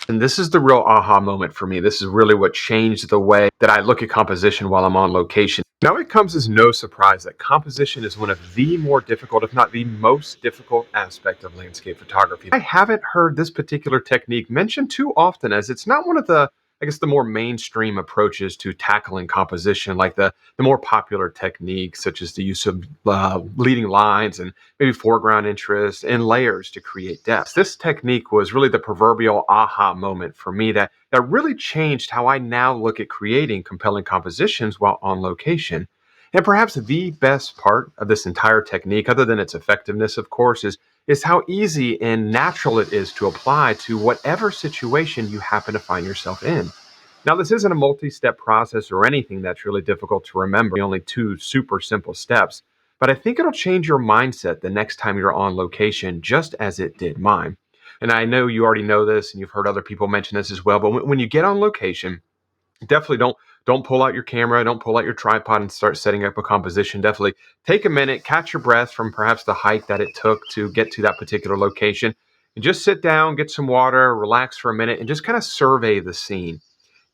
And this is the real aha moment for me. This is really what changed the way that I look at composition while I'm on location. Now, it comes as no surprise that composition is one of the more difficult, if not the most difficult aspect of landscape photography. I haven't heard this particular technique mentioned too often, as it's not one of the, I guess, the more mainstream approaches to tackling composition, like the more popular techniques, such as the use of leading lines and maybe foreground interest and layers to create depth. This technique was really the proverbial aha moment for me that really changed how I now look at creating compelling compositions while on location. And perhaps the best part of this entire technique, other than its effectiveness, of course, is how easy and natural it is to apply to whatever situation you happen to find yourself in. Now, this isn't a multi-step process or anything that's really difficult to remember, only two super simple steps, but I think it'll change your mindset the next time you're on location, just as it did mine. And I know you already know this and you've heard other people mention this as well, but when you get on location, definitely don't pull out your camera, don't pull out your tripod and start setting up a composition. Definitely take a minute, catch your breath from perhaps the hike that it took to get to that particular location, and just sit down, get some water, relax for a minute, and just kind of survey the scene.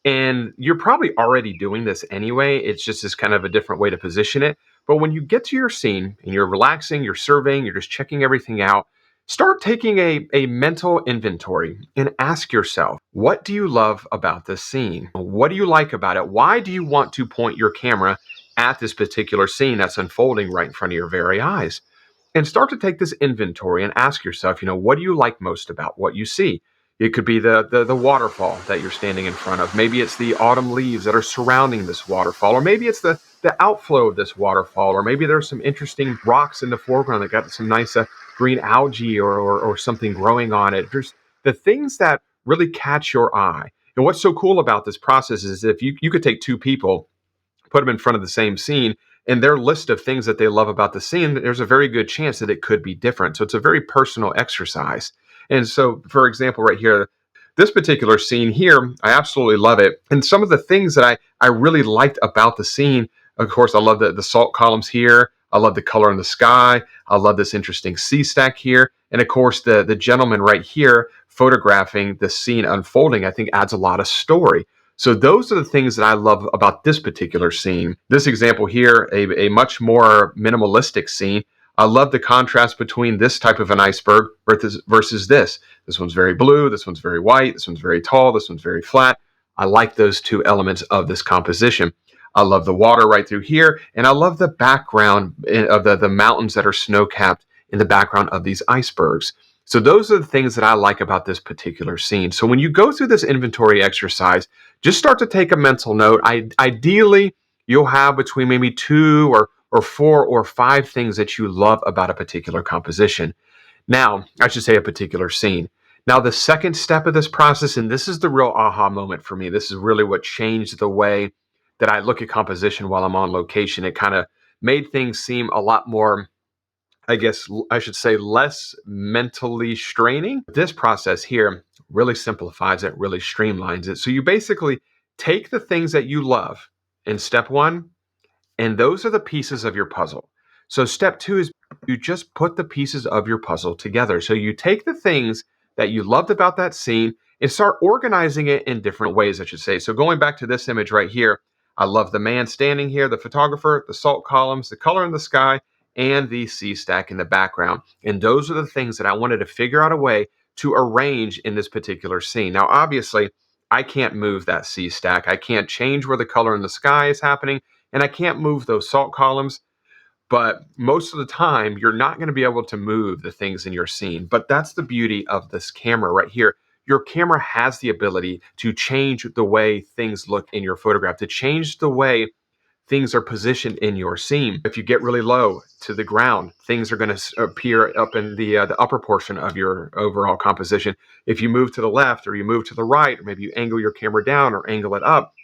And you're probably already doing this anyway. It's just this kind of a different way to position it. But when you get to your scene and you're relaxing, you're surveying, you're just checking everything out, start taking a mental inventory and ask yourself, what do you love about this scene? What do you like about it? Why do you want to point your camera at this particular scene that's unfolding right in front of your very eyes? And start to take this inventory and ask yourself, what do you like most about what you see? It could be the waterfall that you're standing in front of. Maybe it's the autumn leaves that are surrounding this waterfall, or maybe it's the outflow of this waterfall, or maybe there's some interesting rocks in the foreground that got some nice green algae or something growing on it. There's the things that really catch your eye. And what's so cool about this process is if you could take two people, put them in front of the same scene, and their list of things that they love about the scene, there's a very good chance that it could be different. So it's a very personal exercise. And so, for example, right here, this particular scene here, I absolutely love it. And some of the things that I really liked about the scene, of course, I love the salt columns here. I love the color in the sky. I love this interesting sea stack here. And of course, the gentleman right here photographing the scene unfolding, I think adds a lot of story. So those are the things that I love about this particular scene. This example here, a much more minimalistic scene. I love the contrast between this type of an iceberg versus this. This one's very blue, this one's very white, this one's very tall, this one's very flat. I like those two elements of this composition. I love the water right through here, and I love the background of the mountains that are snow-capped in the background of these icebergs. So those are the things that I like about this particular scene. So when you go through this inventory exercise, just start to take a mental note. Ideally, you'll have between maybe two or four or five things that you love about a particular composition. Now, I should say a particular scene. Now, the second step of this process, and this is the real aha moment for me, this is really what changed the way that I look at composition while I'm on location. It kind of made things seem a lot more, I guess I should say, less mentally straining. This process here really simplifies it, really streamlines it. So you basically take the things that you love in step one, and those are the pieces of your puzzle. So step two is you just put the pieces of your puzzle together. So you take the things that you loved about that scene and start organizing it in different ways, I should say. So going back to this image right here, I love the man standing here, the photographer, the salt columns, the color in the sky, and the sea stack in the background. And those are the things that I wanted to figure out a way to arrange in this particular scene. Now, obviously, I can't move that sea stack. I can't change where the color in the sky is happening, and I can't move those salt columns. But most of the time, you're not going to be able to move the things in your scene. But that's the beauty of this camera right here. Your camera has the ability to change the way things look in your photograph, to change the way things are positioned in your scene. If you get really low to the ground, things are going to appear up in the upper portion of your overall composition. If you move to the left or you move to the right, or maybe you angle your camera down or angle it up,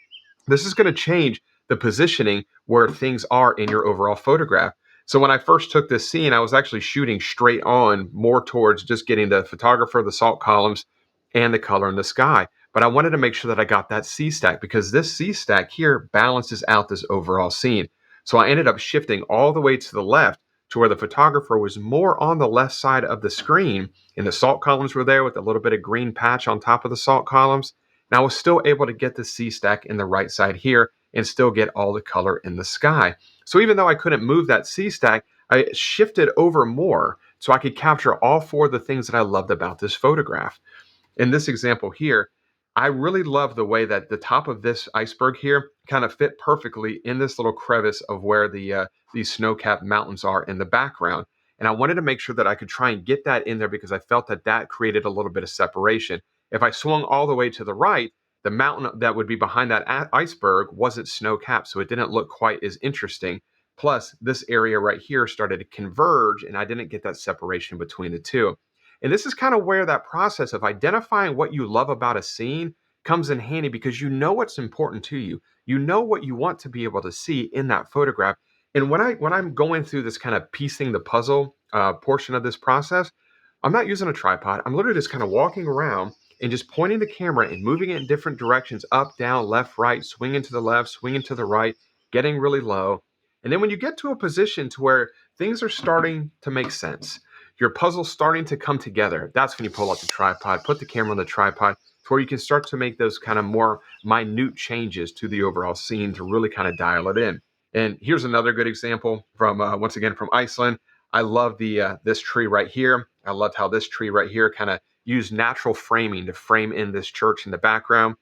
this is going to change the positioning where things are in your overall photograph. So when I first took this scene, I was actually shooting straight on, more towards just getting the photographer, the salt columns, and the color in the sky. But I wanted to make sure that I got that sea stack, because this sea stack here balances out this overall scene. So I ended up shifting all the way to the left to where the photographer was more on the left side of the screen, and the salt columns were there with a little bit of green patch on top of the salt columns. And I was still able to get the C stack in the right side here and still get all the color in the sky. So even though I couldn't move that C stack, I shifted over more so I could capture all four of the things that I loved about this photograph. In this example here, I really love the way that the top of this iceberg here kind of fit perfectly in this little crevice of where these snow-capped mountains are in the background. And I wanted to make sure that I could try and get that in there because I felt that that created a little bit of separation. If I swung all the way to the right, the mountain that would be behind that iceberg wasn't snow-capped, so it didn't look quite as interesting. Plus, this area right here started to converge, and I didn't get that separation between the two. And this is kind of where that process of identifying what you love about a scene comes in handy because you know what's important to you. You know what you want to be able to see in that photograph. And when I'm going through this kind of piecing the puzzle portion of this process, I'm not using a tripod. I'm literally just kind of walking around and just pointing the camera and moving it in different directions, up, down, left, right, swinging to the left, swinging to the right, getting really low. And then when you get to a position to where things are starting to make sense, your puzzle's starting to come together, that's when you pull out the tripod, put the camera on the tripod, to where you can start to make those kind of more minute changes to the overall scene to really kind of dial it in. And here's another good example from, once again, from Iceland. I love this tree right here. I loved how this tree right here kind of used natural framing to frame in this church in the background.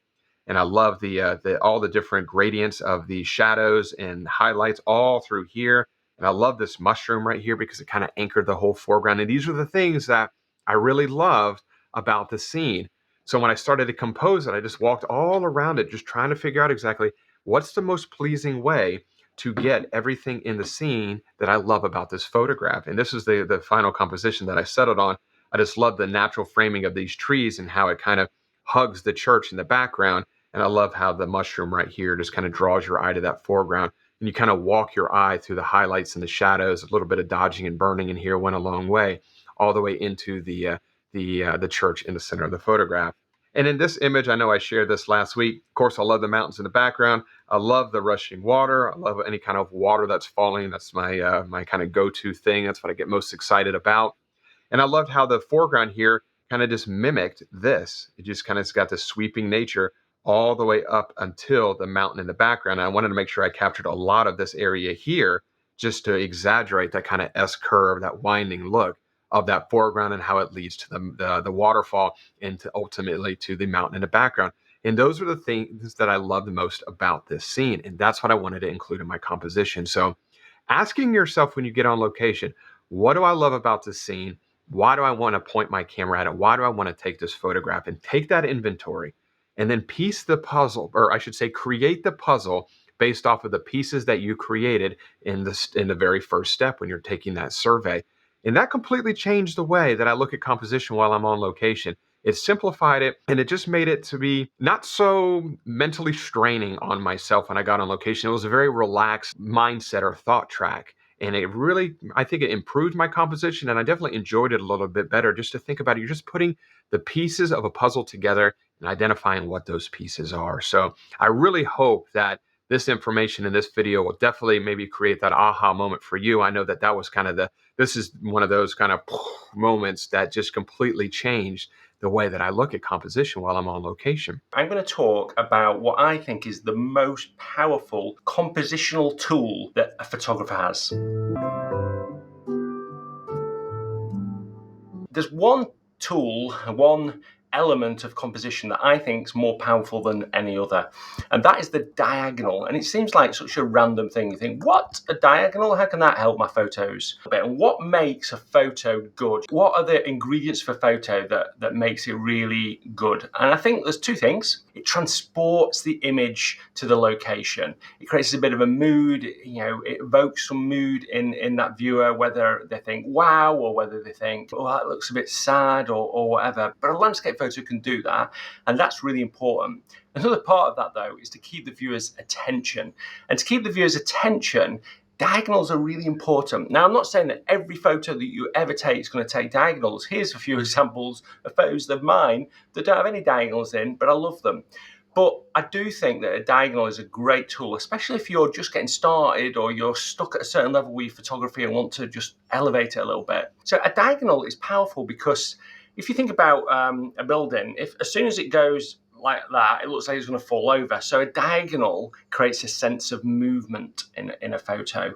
And I love the all the different gradients of the shadows and highlights all through here. And I love this mushroom right here because it kind of anchored the whole foreground. And these are the things that I really loved about the scene. So when I started to compose it, I just walked all around it, just trying to figure out exactly what's the most pleasing way to get everything in the scene that I love about this photograph. And this is the final composition that I settled on. I just love the natural framing of these trees and how it kind of hugs the church in the background. And I love how the mushroom right here just kind of draws your eye to that foreground. And you kind of walk your eye through the highlights and the shadows. A little bit of dodging and burning in here went a long way, all the way into the church in the center of the photograph. And in this image, I know I shared this last week. Of course, I love the mountains in the background. I love the rushing water. I love any kind of water that's falling. That's my kind of go-to thing. That's what I get most excited about. And I loved how the foreground here kind of just mimicked this. It just kind of got this sweeping nature all the way up until the mountain in the background. And I wanted to make sure I captured a lot of this area here just to exaggerate that kind of S curve, that winding look of that foreground and how it leads to the waterfall and to ultimately to the mountain in the background. And those are the things that I love the most about this scene. And that's what I wanted to include in my composition. So asking yourself when you get on location, what do I love about this scene? Why do I want to point my camera at it? Why do I want to take this photograph? And take that inventory and then piece the puzzle, or I should say create the puzzle based off of the pieces that you created in the very first step when you're taking that survey. And that completely changed the way that I look at composition while I'm on location. It simplified it, and it just made it to be not so mentally straining on myself when I got on location. It was a very relaxed mindset or thought track. And it really, I think it improved my composition, and I definitely enjoyed it a little bit better just to think about it. You're just putting the pieces of a puzzle together and identifying what those pieces are. So I really hope that this information in this video will definitely maybe create that aha moment for you. I know that that was kind of this is one of those kind of moments that just completely changed the way that I look at composition while I'm on location. I'm going to talk about what I think is the most powerful compositional tool that a photographer has. There's one tool, one element of composition that I think is more powerful than any other, and that is the diagonal. And it seems like such a random thing. You think, what, a diagonal? How can that help my photos? And what makes a photo good? What are the ingredients for photo that makes it really good? And I think there's two things. It transports the image to the location. It creates a bit of a mood, you know, it evokes some mood in that viewer, whether they think wow, or whether they think, oh, that looks a bit sad, or whatever. But a landscape photo can do that, and that's really important. Another part of that, though, is to keep the viewer's attention. And to keep the viewer's attention, diagonals are really important. Now, I'm not saying that every photo that you ever take is going to take diagonals. Here's a few examples of photos of mine that don't have any diagonals in, but I love them. But I do think that a diagonal is a great tool, especially if you're just getting started or you're stuck at a certain level with your photography and want to just elevate it a little bit. So a diagonal is powerful because if you think about a building, if as soon as it goes like that, it looks like it's going to fall over. So a diagonal creates a sense of movement in a photo.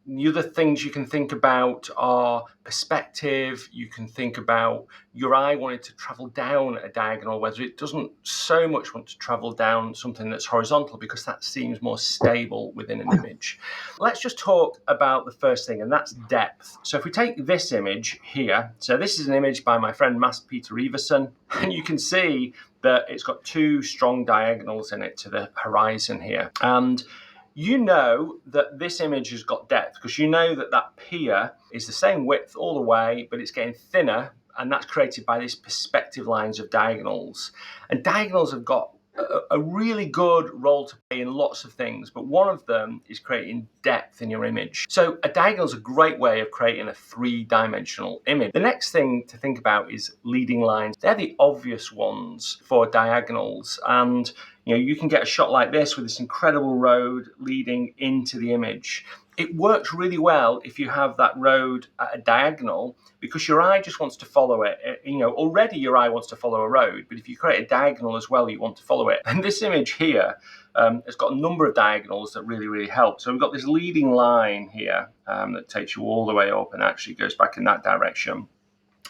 The other things you can think about are perspective. You can think about your eye wanting to travel down a diagonal, whether it doesn't so much want to travel down something that's horizontal because that seems more stable within an image. Let's just talk about the first thing, and that's depth. So if we take this image here, so this is an image by my friend Peter Iversen, and you can see that it's got two strong diagonals in it to the horizon here. And you know that this image has got depth because you know that that pier is the same width all the way, but it's getting thinner, and that's created by these perspective lines of diagonals. And diagonals have got a really good role to play in lots of things, but one of them is creating depth in your image. So a diagonal is a great way of creating a three-dimensional image. The next thing to think about is leading lines. They're the obvious ones for diagonals, and you can get a shot like this with this incredible road leading into the image. It works really well if you have that road at a diagonal because your eye just wants to follow it. Already your eye wants to follow a road, but if you create a diagonal as well, you want to follow it. And this image here has got a number of diagonals that really, really help. So we've got this leading line here that takes you all the way up and actually goes back in that direction.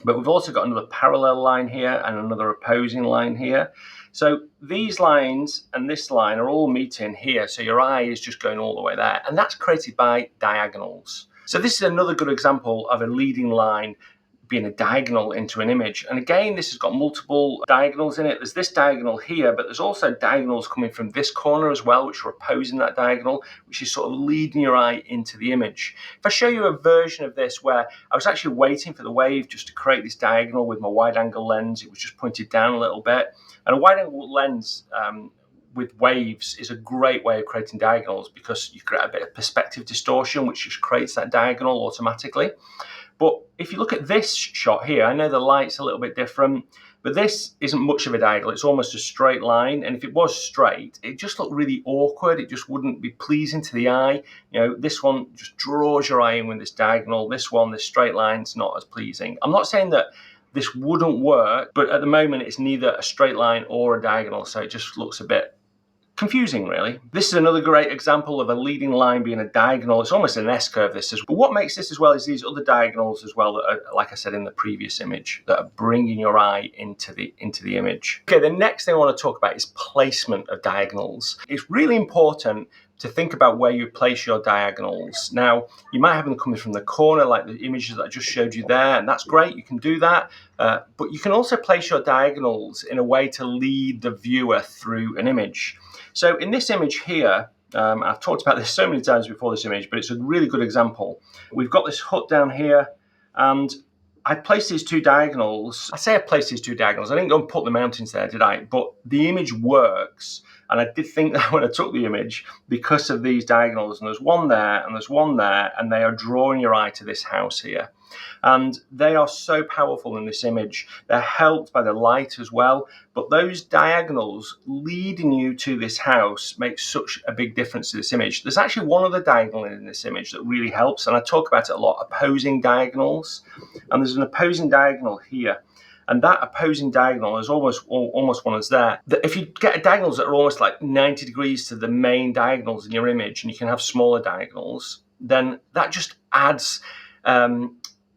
But we've also got another parallel line here and another opposing line here. So these lines and this line are all meeting here. So your eye is just going all the way there. And that's created by diagonals. So this is another good example of a leading line being a diagonal into an image. And again, this has got multiple diagonals in it. There's this diagonal here, but there's also diagonals coming from this corner as well, which are opposing that diagonal, which is sort of leading your eye into the image. If I show you a version of this where I was actually waiting for the wave just to create this diagonal with my wide angle lens, it was just pointed down a little bit. And a wide angle lens with waves is a great way of creating diagonals because you create a bit of perspective distortion, which just creates that diagonal automatically. But if you look at this shot here, I know the light's a little bit different, but this isn't much of a diagonal. It's almost a straight line. And if it was straight, it just looked really awkward. It just wouldn't be pleasing to the eye. This one just draws your eye in with this diagonal. This one, this straight line's not as pleasing. I'm not saying that this wouldn't work, but at the moment it's neither a straight line or a diagonal. So it just looks a bit confusing, really. This is another great example of a leading line being a diagonal. It's almost an S-curve, this is. But what makes this as well is these other diagonals as well that are, like I said in the previous image, that are bringing your eye into the image. Okay, the next thing I want to talk about is placement of diagonals. It's really important to think about where you place your diagonals. Now, you might have them coming from the corner, like the images that I just showed you there, and that's great, you can do that. But you can also place your diagonals in a way to lead the viewer through an image. So in this image here, I've talked about this so many times before this image, but it's a really good example. We've got this hut down here, and I placed these two diagonals. I say I placed these two diagonals. I didn't go and put the mountains there, did I? But the image works. And I did think that when I took the image because of these diagonals. And there's one there and there's one there. And they are drawing your eye to this house here. And they are so powerful in this image. They're helped by the light as well. But those diagonals leading you to this house makes such a big difference to this image. There's actually one other diagonal in this image that really helps. And I talk about it a lot, opposing diagonals. And there's an opposing diagonal here. And that opposing diagonal is almost one that's there. If you get diagonals that are almost like 90 degrees to the main diagonals in your image, and you can have smaller diagonals, then that just adds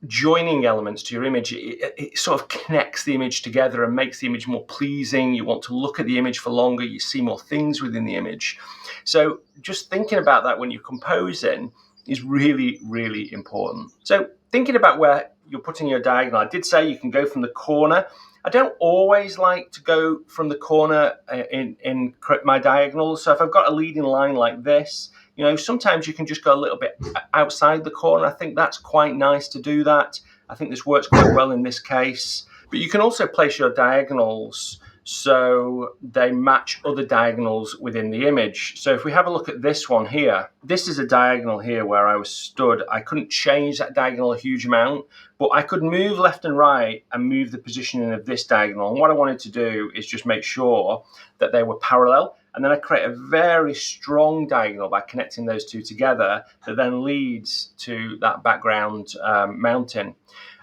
joining elements to your image. It sort of connects the image together and makes the image more pleasing. You want to look at the image for longer. You see more things within the image. So just thinking about that when you're composing is really, really important. So thinking about where you're putting your diagonal, I did say you can go from the corner. I don't always like to go from the corner in my diagonals. So if I've got a leading line like this, sometimes you can just go a little bit outside the corner. I think that's quite nice to do that. I think this works quite well in this case. But you can also place your diagonals so they match other diagonals within the image. So if we have a look at this one here, this is a diagonal here where I was stood. I couldn't change that diagonal a huge amount, but I could move left and right and move the positioning of this diagonal. And what I wanted to do is just make sure that they were parallel. And then I create a very strong diagonal by connecting those two together that then leads to that background mountain.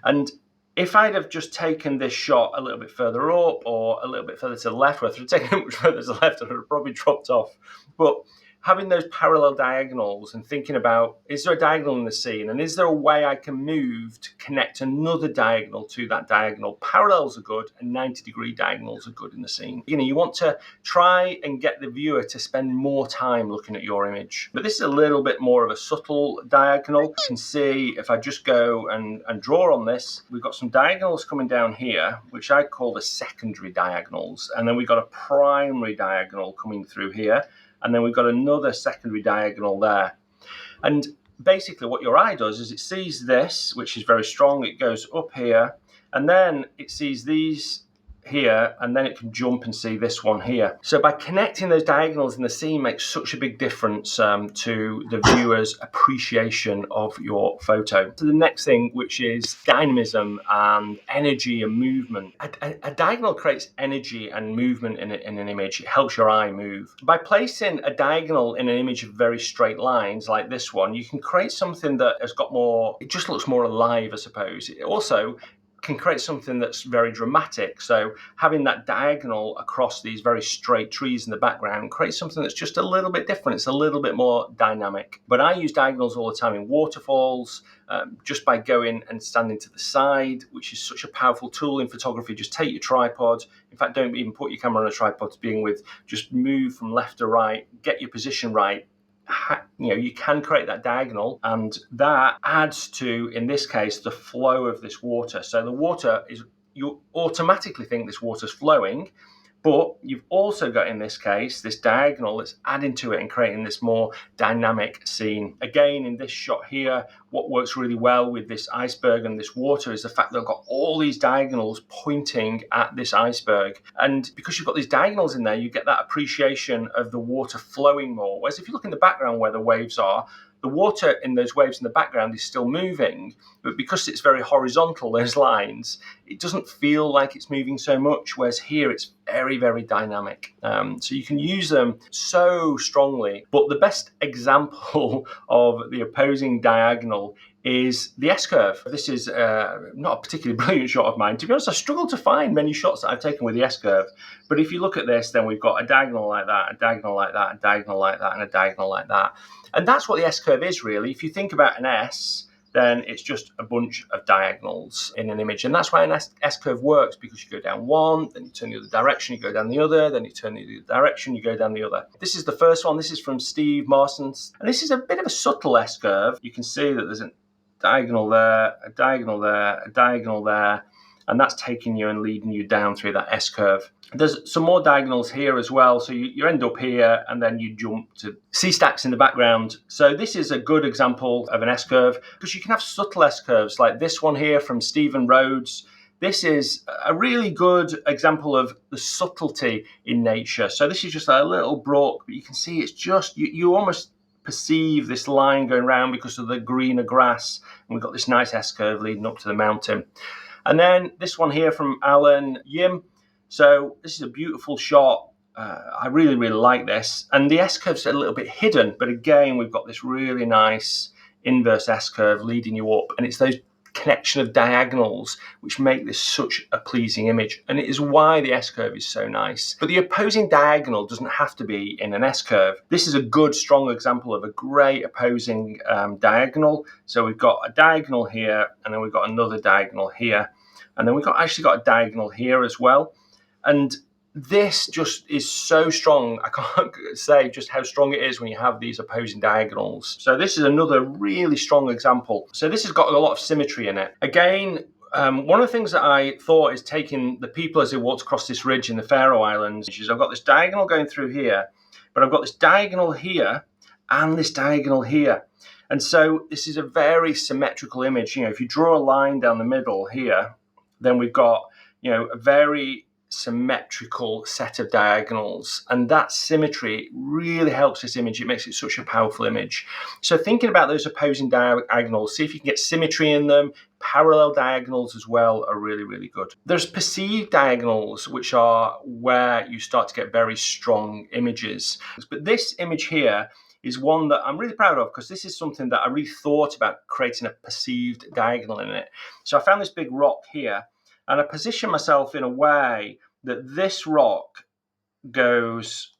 And if I'd have just taken this shot a little bit further up or a little bit further to the left, or if I'd taken it much further to the left, it would have probably dropped off. But having those parallel diagonals and thinking about, is there a diagonal in the scene? And is there a way I can move to connect another diagonal to that diagonal? Parallels are good and 90-degree diagonals are good in the scene. You want to try and get the viewer to spend more time looking at your image. But this is a little bit more of a subtle diagonal. You can see if I just go and draw on this, we've got some diagonals coming down here, which I call the secondary diagonals. And then we've got a primary diagonal coming through here. And then we've got another secondary diagonal there. And basically what your eye does is it sees this, which is very strong. It goes up here, and then it sees these here, and then it can jump and see this one here. So by connecting those diagonals in the scene makes such a big difference to the viewer's appreciation of your photo. So the next thing, which is dynamism and energy and movement. A diagonal creates energy and movement in an image. It helps your eye move. By placing a diagonal in an image of very straight lines like this one, you can create something that has got more, it just looks more alive, I suppose. It also can create something that's very dramatic. So having that diagonal across these very straight trees in the background creates something that's just a little bit different. It's a little bit more dynamic. But I use diagonals all the time in waterfalls, just by going and standing to the side, which is such a powerful tool in photography. Just take your tripod. In fact, don't even put your camera on a tripod to begin with. Just move from left to right, get your position right. You can create that diagonal, and that adds to, in this case, the flow of this water. So the water is, you automatically think this water's flowing, but you've also got, in this case, this diagonal that's adding to it and creating this more dynamic scene. Again, in this shot here, what works really well with this iceberg and this water is the fact that I've got all these diagonals pointing at this iceberg. And because you've got these diagonals in there, you get that appreciation of the water flowing more. Whereas if you look in the background where the waves are, the water in those waves in the background is still moving, but because it's very horizontal, those lines, it doesn't feel like it's moving so much, whereas here it's very, very dynamic. So you can use them so strongly. But the best example of the opposing diagonal is the S-curve. This is not a particularly brilliant shot of mine. To be honest, I struggle to find many shots that I've taken with the S-curve. But if you look at this, then we've got a diagonal like that, a diagonal like that, a diagonal like that, and a diagonal like that. And that's what the S-curve is, really. If you think about an S, then it's just a bunch of diagonals in an image. And that's why an S-curve works, because you go down one, then you turn the other direction, you go down the other, then you turn the other direction, you go down the other. This is the first one. This is from Steve Marson. And this is a bit of a subtle S-curve. You can see that there's a diagonal there, a diagonal there, a diagonal there, and that's taking you and leading you down through that S-curve. There's some more diagonals here as well, so you end up here and then you jump to C-stacks in the background. So this is a good example of an S-curve, because you can have subtle S-curves like this one here from Stephen Rhodes. This is a really good example of the subtlety in nature. So this is just a little brook, but you can see it's just, you almost perceive this line going around because of the greener grass, and we've got this nice S-curve leading up to the mountain. And then this one here from Alan Yim. So this is a beautiful shot. I really, really like this. And the S-curve's a little bit hidden, but again, we've got this really nice inverse S-curve leading you up. And it's those connection of diagonals which make this such a pleasing image. And it is why the S-curve is so nice. But the opposing diagonal doesn't have to be in an S-curve. This is a good, strong example of a great opposing diagonal. So we've got a diagonal here, and then we've got another diagonal here. And then we've actually got a diagonal here as well. And this just is so strong. I can't say just how strong it is when you have these opposing diagonals. So this is another really strong example. So this has got a lot of symmetry in it. Again, one of the things that I thought is taking the people as they walked across this ridge in the Faroe Islands, which is I've got this diagonal going through here, but I've got this diagonal here and this diagonal here. And so this is a very symmetrical image. If you draw a line down the middle here, then we've got, a very symmetrical set of diagonals, and that symmetry really helps this image. It makes it such a powerful image. So thinking about those opposing diagonals, see if you can get symmetry in them. Parallel diagonals as well are really, really good. There's perceived diagonals, which are where you start to get very strong images. But this image here is one that I'm really proud of, because this is something that I really thought about, creating a perceived diagonal in it. So I found this big rock here, and I position myself in a way that this rock goes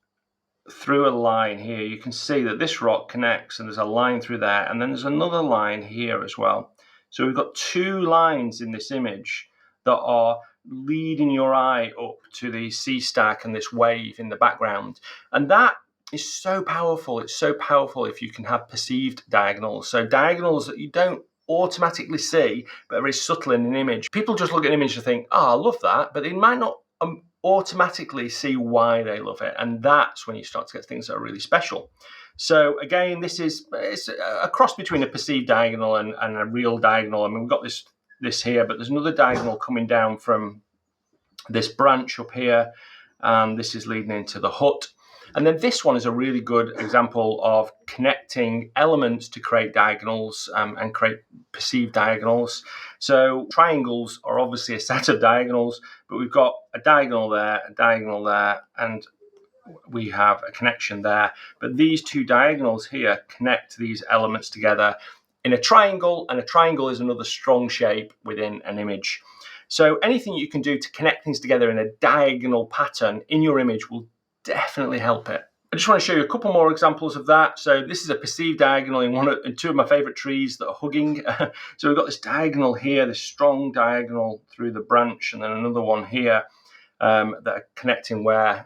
through a line here. You can see that this rock connects, and there's a line through there, and then there's another line here as well. So we've got two lines in this image that are leading your eye up to the sea stack and this wave in the background. And that is so powerful. It's so powerful if you can have perceived diagonals. So diagonals that you don't automatically see, but are very subtle in an image. People just look at an image and think, oh, I love that, but they might not automatically see why they love it. And that's when you start to get things that are really special. So again, it's a cross between a perceived diagonal and a real diagonal. I mean, we've got this here, but there's another diagonal coming down from this branch up here, and this is leading into the hut. And then this one is a really good example of connecting elements to create diagonals and create perceived diagonals. So triangles are obviously a set of diagonals, but we've got a diagonal there, and we have a connection there. But these two diagonals here connect these elements together in a triangle, and a triangle is another strong shape within an image. So anything you can do to connect things together in a diagonal pattern in your image will definitely help it. I just want to show you a couple more examples of that. So this is a perceived diagonal in two of my favorite trees that are hugging. So we've got this diagonal here, this strong diagonal through the branch, and then another one here that are connecting where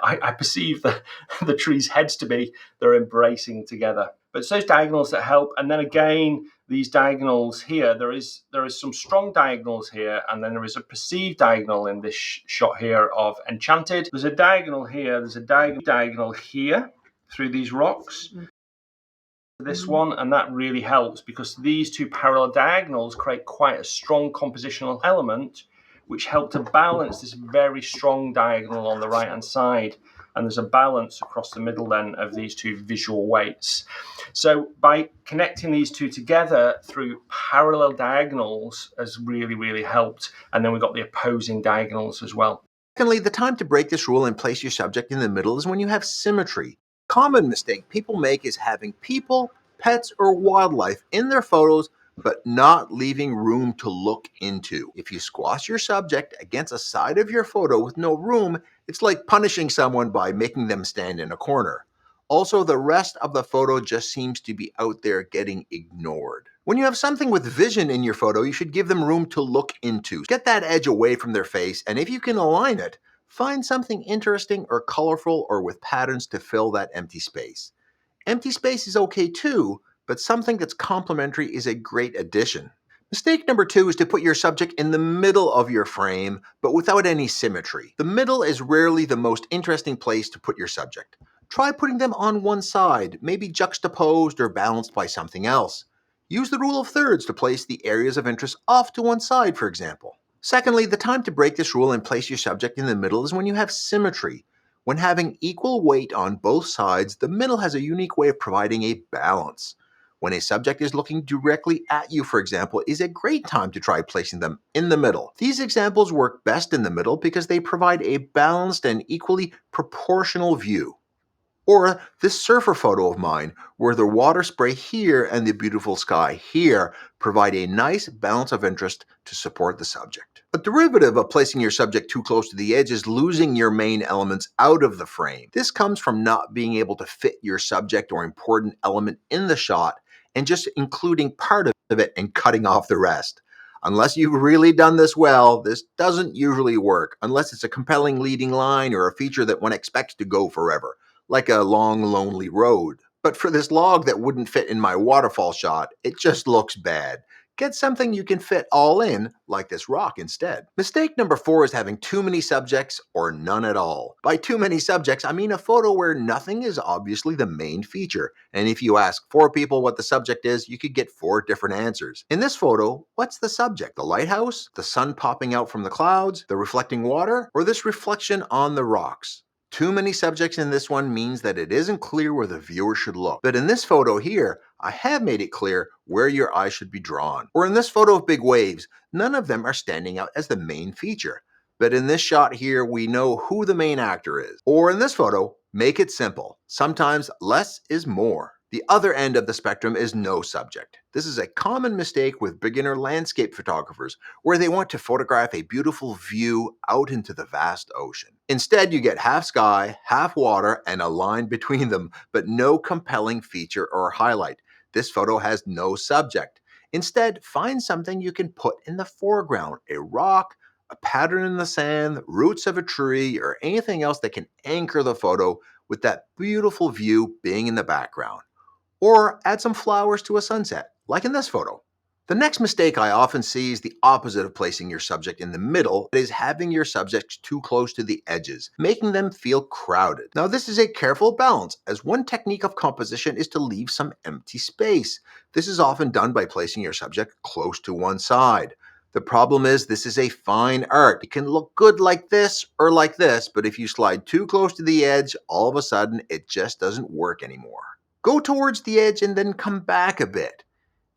I perceive the trees' heads to be. They're embracing together. But it's those diagonals that help. And then again, these diagonals here, there is some strong diagonals here, and then there is a perceived diagonal in this shot here of Enchanted. There's a diagonal here, there's a diagonal here through these rocks. This one, and that really helps because these two parallel diagonals create quite a strong compositional element, which help to balance this very strong diagonal on the right hand side. And there's a balance across the middle then of these two visual weights. So by connecting these two together through parallel diagonals has really, really helped. And then we've got the opposing diagonals as well. Secondly, the time to break this rule and place your subject in the middle is when you have symmetry. Common mistake people make is having people, pets, or wildlife in their photos but not leaving room to look into. If you squash your subject against a side of your photo with no room, it's like punishing someone by making them stand in a corner. Also, the rest of the photo just seems to be out there getting ignored. When you have something with vision in your photo, you should give them room to look into. Get that edge away from their face, and if you can align it, find something interesting or colorful or with patterns to fill that empty space. Empty space is okay too, but something that's complementary is a great addition. Mistake number 2 is to put your subject in the middle of your frame, but without any symmetry. The middle is rarely the most interesting place to put your subject. Try putting them on one side, maybe juxtaposed or balanced by something else. Use the rule of thirds to place the areas of interest off to one side, for example. Secondly, the time to break this rule and place your subject in the middle is when you have symmetry. When having equal weight on both sides, the middle has a unique way of providing a balance. When a subject is looking directly at you, for example, is a great time to try placing them in the middle. These examples work best in the middle because they provide a balanced and equally proportional view. Or this surfer photo of mine, where the water spray here and the beautiful sky here provide a nice balance of interest to support the subject. A derivative of placing your subject too close to the edge is losing your main elements out of the frame. This comes from not being able to fit your subject or important element in the shot and just including part of it and cutting off the rest. Unless you've really done this well, this doesn't usually work, unless it's a compelling leading line or a feature that one expects to go forever, like a long, lonely road. But for this log that wouldn't fit in my waterfall shot, it just looks bad. Get something you can fit all in, like this rock instead. Mistake number 4 is having too many subjects or none at all. By too many subjects, I mean a photo where nothing is obviously the main feature. And if you ask 4 people what the subject is, you could get 4 different answers. In this photo, what's the subject? The lighthouse? The sun popping out from the clouds? The reflecting water? Or this reflection on the rocks? Too many subjects in this one means that it isn't clear where the viewer should look. But in this photo here, I have made it clear where your eye should be drawn. Or in this photo of big waves, none of them are standing out as the main feature. But in this shot here, we know who the main actor is. Or in this photo, make it simple. Sometimes less is more. The other end of the spectrum is no subject. This is a common mistake with beginner landscape photographers, where they want to photograph a beautiful view out into the vast ocean. Instead, you get half sky, half water, and a line between them, but no compelling feature or highlight. This photo has no subject. Instead, find something you can put in the foreground, a rock, a pattern in the sand, roots of a tree, or anything else that can anchor the photo with that beautiful view being in the background. Or add some flowers to a sunset, like in this photo. The next mistake I often see is the opposite of placing your subject in the middle. It is having your subjects too close to the edges, making them feel crowded. Now this is a careful balance, as one technique of composition is to leave some empty space. This is often done by placing your subject close to one side. The problem is this is a fine art. It can look good like this or like this, but if you slide too close to the edge, all of a sudden it just doesn't work anymore. Go towards the edge and then come back a bit.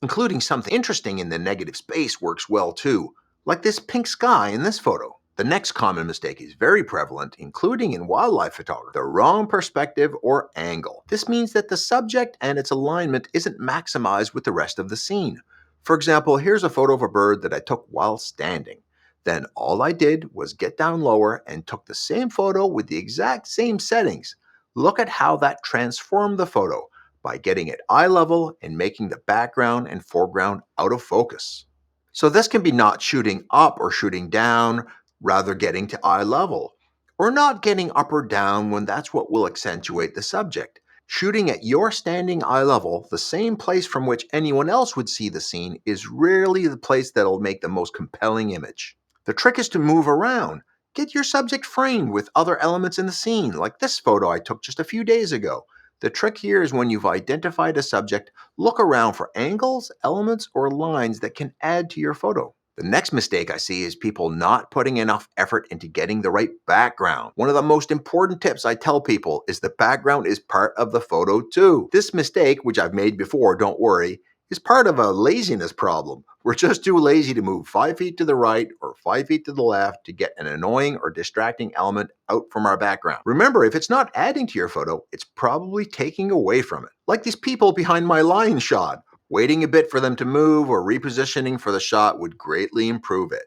Including something interesting in the negative space works well too, like this pink sky in this photo. The next common mistake is very prevalent, including in wildlife photography: the wrong perspective or angle. This means that the subject and its alignment isn't maximized with the rest of the scene. For example, here's a photo of a bird that I took while standing. Then all I did was get down lower and took the same photo with the exact same settings. Look at how that transformed the photo by getting it eye level and making the background and foreground out of focus. So this can be not shooting up or shooting down, rather getting to eye level, or not getting up or down when that's what will accentuate the subject. Shooting at your standing eye level, the same place from which anyone else would see the scene, is rarely the place that'll make the most compelling image. The trick is to move around. Get your subject framed with other elements in the scene, like this photo I took just a few days ago. The trick here is when you've identified a subject, look around for angles, elements, or lines that can add to your photo. The next mistake I see is people not putting enough effort into getting the right background. One of the most important tips I tell people is the background is part of the photo too. This mistake, which I've made before, don't worry, is part of a laziness problem. We're just too lazy to move 5 feet to the right or 5 feet to the left to get an annoying or distracting element out from our background. Remember, if it's not adding to your photo, it's probably taking away from it. Like these people behind my lion shot. Waiting a bit for them to move or repositioning for the shot would greatly improve it.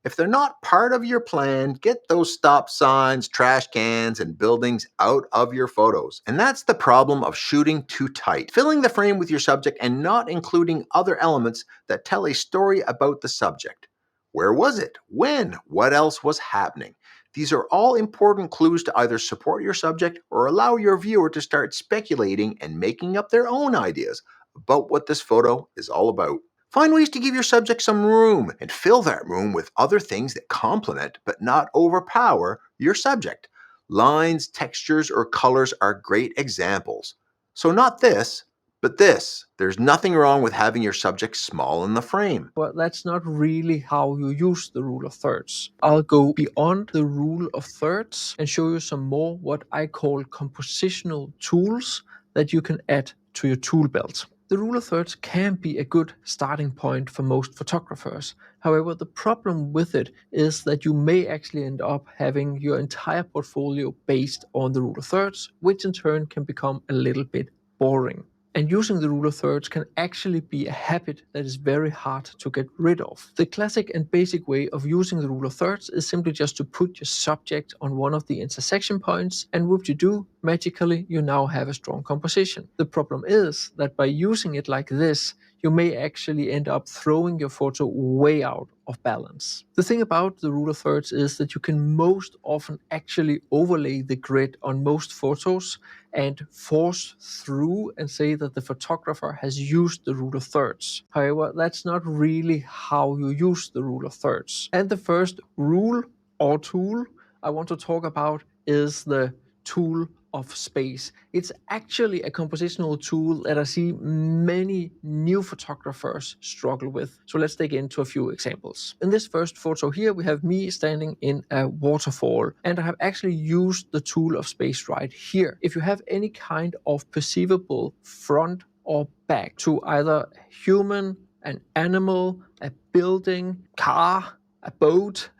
If they're not part of your plan, get those stop signs, trash cans, and buildings out of your photos. And that's the problem of shooting too tight. Filling the frame with your subject and not including other elements that tell a story about the subject. Where was it? When? What else was happening? These are all important clues to either support your subject or allow your viewer to start speculating and making up their own ideas about what this photo is all about. Find ways to give your subject some room and fill that room with other things that complement but not overpower your subject. Lines, textures, or colors are great examples. So not this, but this. There's nothing wrong with having your subject small in the frame. But that's not really how you use the rule of thirds. I'll go beyond the rule of thirds and show you some more what I call compositional tools that you can add to your tool belt. The rule of thirds can be a good starting point for most photographers. However, the problem with it is that you may actually end up having your entire portfolio based on the rule of thirds, which in turn can become a little bit boring. And using the rule of thirds can actually be a habit that is very hard to get rid of. The classic and basic way of using the rule of thirds is simply just to put your subject on one of the intersection points, and what you do, magically you now have a strong composition. The problem is that by using it like this, you may actually end up throwing your photo way out of balance. The thing about the rule of thirds is that you can most often actually overlay the grid on most photos and force through and say that the photographer has used the rule of thirds. However, that's not really how you use the rule of thirds. And the first rule or tool I want to talk about is the tool of space. It's actually a compositional tool that I see many new photographers struggle with. So let's dig into a few examples. In this first photo here, we have me standing in a waterfall, and I have actually used the tool of space right here. If you have any kind of perceivable front or back to either human, an animal, a building, car, a boat,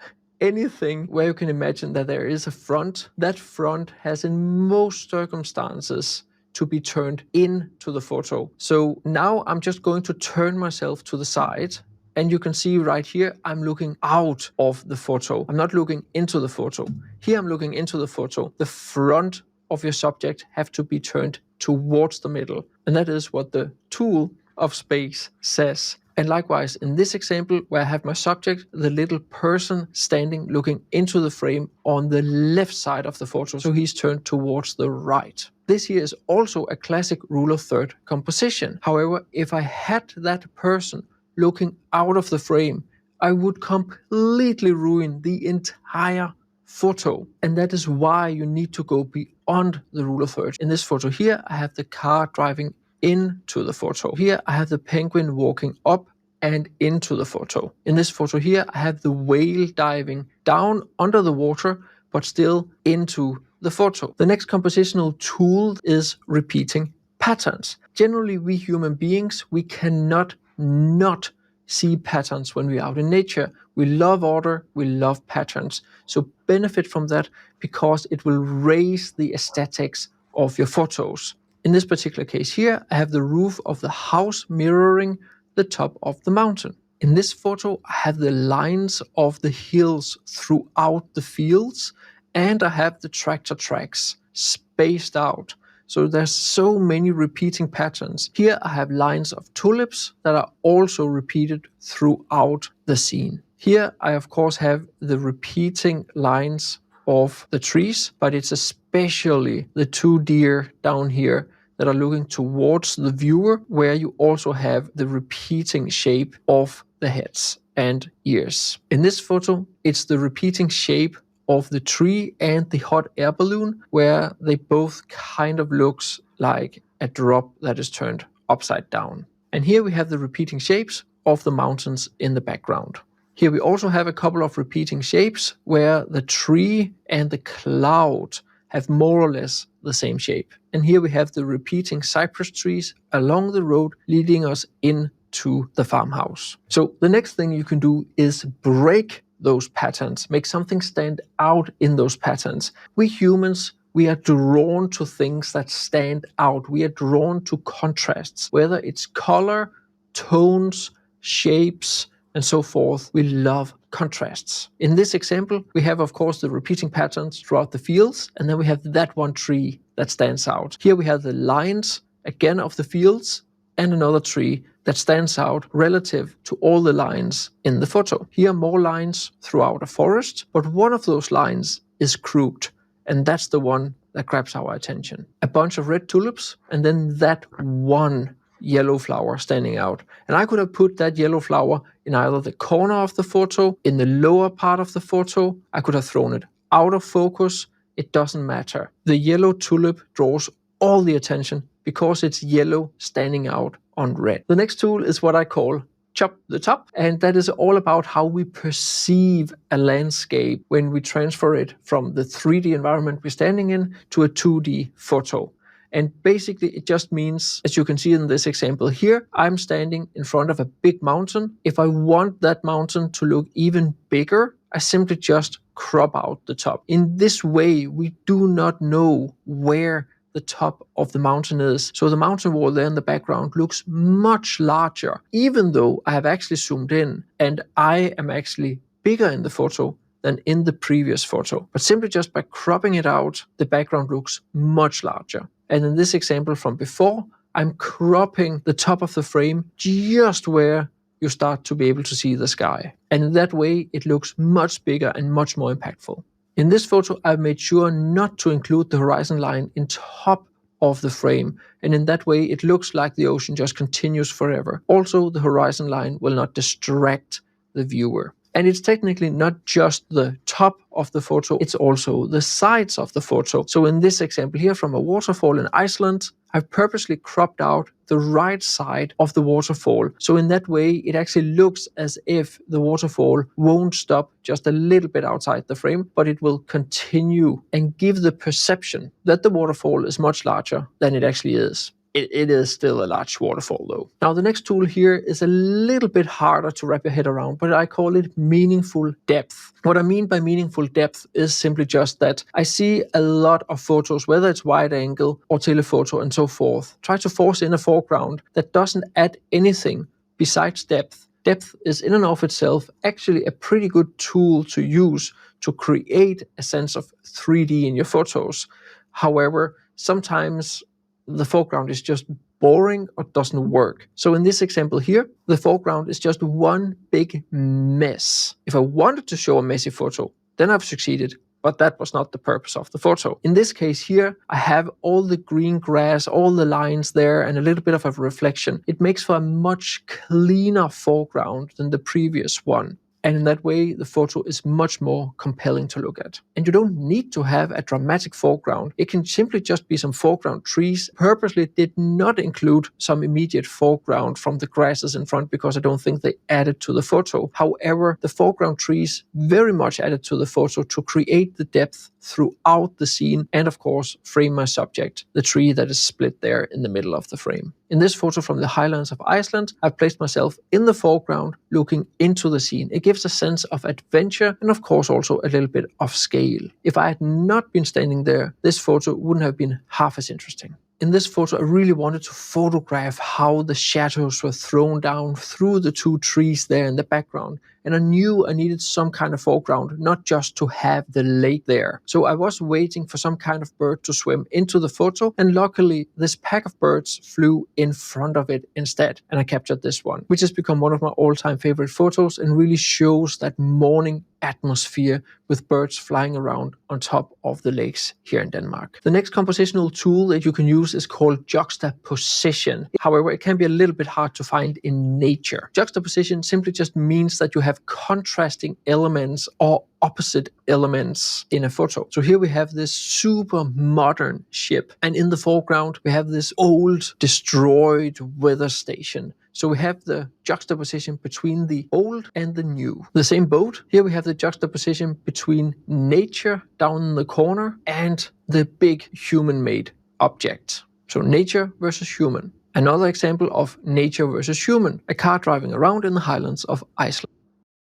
anything where you can imagine that there is a front, that front has in most circumstances to be turned into the photo. So now I'm just going to turn myself to the side, and you can see right here, I'm looking out of the photo. I'm not looking into the photo. Here I'm looking into the photo. The front of your subject have to be turned towards the middle. And that is what the tool of space says. And likewise, in this example, where I have my subject, the little person standing looking into the frame on the left side of the photo, so he's turned towards the right. This here is also a classic rule of third composition. However, if I had that person looking out of the frame, I would completely ruin the entire photo. And that is why you need to go beyond the rule of thirds. In this photo here, I have the car driving into the photo. Here I have the penguin walking up and into the photo. In this photo here, I have the whale diving down under the water, but still into the photo. The next compositional tool is repeating patterns. Generally, we human beings, we cannot not see patterns when we're out in nature. We love order, we love patterns. So benefit from that because it will raise the aesthetics of your photos. In this particular case here, I have the roof of the house mirroring the top of the mountain. In this photo, I have the lines of the hills throughout the fields, and I have the tractor tracks spaced out. So there's so many repeating patterns. Here I have lines of tulips that are also repeated throughout the scene. Here I of course have the repeating lines of the trees, but it's especially the two deer down here that are looking towards the viewer, where you also have the repeating shape of the heads and ears. In this photo, it's the repeating shape of the tree and the hot air balloon, where they both kind of looks like a drop that is turned upside down. And here we have the repeating shapes of the mountains in the background. Here we also have a couple of repeating shapes where the tree and the cloud have more or less the same shape. And here we have the repeating cypress trees along the road leading us into the farmhouse. So the next thing you can do is break those patterns, make something stand out in those patterns. We humans, we are drawn to things that stand out. We are drawn to contrasts, whether it's color, tones, shapes, and so forth. We love contrasts. In this example, we have, of course, the repeating patterns throughout the fields, and then we have that one tree that stands out. Here we have the lines, again, of the fields, and another tree that stands out relative to all the lines in the photo. Here are more lines throughout a forest, but one of those lines is crooked, and that's the one that grabs our attention. A bunch of red tulips, and then that one yellow flower standing out. And I could have put that yellow flower in either the corner of the photo, in the lower part of the photo. I could have thrown it out of focus. It doesn't matter. The yellow tulip draws all the attention because it's yellow standing out on red. The next tool is what I call chop the top, and that is all about how we perceive a landscape when we transfer it from the 3D environment we're standing in to a 2D photo. And basically it just means, as you can see in this example here, I'm standing in front of a big mountain. If I want that mountain to look even bigger, I simply just crop out the top. In this way, we do not know where the top of the mountain is. So the mountain wall there in the background looks much larger, even though I have actually zoomed in and I am actually bigger in the photo than in the previous photo. But simply just by cropping it out, the background looks much larger. And in this example from before, I'm cropping the top of the frame just where you start to be able to see the sky. And in that way, it looks much bigger and much more impactful. In this photo, I've made sure not to include the horizon line in top of the frame, and in that way it looks like the ocean just continues forever. Also, the horizon line will not distract the viewer. And it's technically not just the top of the photo, it's also the sides of the photo. So in this example here from a waterfall in Iceland, I've purposely cropped out the right side of the waterfall. So in that way, it actually looks as if the waterfall won't stop just a little bit outside the frame, but it will continue and give the perception that the waterfall is much larger than it actually is. It is still a large waterfall though. Now the next tool here is a little bit harder to wrap your head around, but I call it meaningful depth. What I mean by meaningful depth is simply just that I see a lot of photos, whether it's wide angle or telephoto and so forth, try to force in a foreground that doesn't add anything besides depth. Depth is in and of itself actually a pretty good tool to use to create a sense of 3D in your photos. However, sometimes the foreground is just boring or doesn't work. So in this example here, the foreground is just one big mess. If I wanted to show a messy photo, then I've succeeded, but that was not the purpose of the photo. In this case here, I have all the green grass, all the lines there, and a little bit of a reflection. It makes for a much cleaner foreground than the previous one. And in that way, the photo is much more compelling to look at. And you don't need to have a dramatic foreground. It can simply just be some foreground trees. Purposely did not include some immediate foreground from the grasses in front because I don't think they added to the photo. However, the foreground trees very much added to the photo to create the depth throughout the scene and of course frame my subject, the tree that is split there in the middle of the frame. In this photo from the highlands of Iceland, I've placed myself in the foreground looking into the scene. It gives a sense of adventure and of course also a little bit of scale. If I had not been standing there, this photo wouldn't have been half as interesting. In this photo, I really wanted to photograph how the shadows were thrown down through the two trees there in the background. And I knew I needed some kind of foreground, not just to have the lake there. So I was waiting for some kind of bird to swim into the photo, and luckily this pack of birds flew in front of it instead, and I captured this one, which has become one of my all-time favorite photos and really shows that morning atmosphere with birds flying around on top of the lakes here in Denmark. The next compositional tool that you can use is called juxtaposition. However, it can be a little bit hard to find in nature. Juxtaposition simply just means that you have contrasting elements or opposite elements in a photo. So here we have this super modern ship, and in the foreground we have this old destroyed weather station. So we have the juxtaposition between the old and the new. The same boat, here we have the juxtaposition between nature down in the corner and the big human-made object. So nature versus human. Another example of nature versus human, a car driving around in the highlands of Iceland.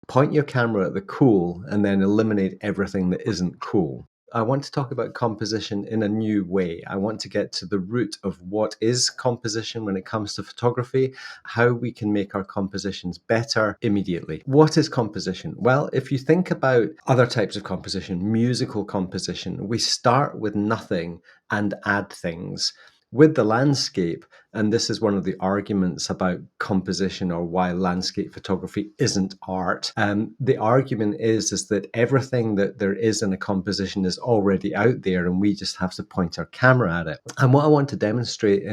Point your camera at the cool and then eliminate everything that isn't cool. I want to talk about composition in a new way. I want to get to the root of what is composition when it comes to photography, how we can make our compositions better immediately. What is composition? Well, if you think about other types of composition, musical composition, we start with nothing and add things. With the landscape, and this is one of the arguments about composition or why landscape photography isn't art, the argument is that everything that there is in a composition is already out there and we just have to point our camera at it. And what I want to demonstrate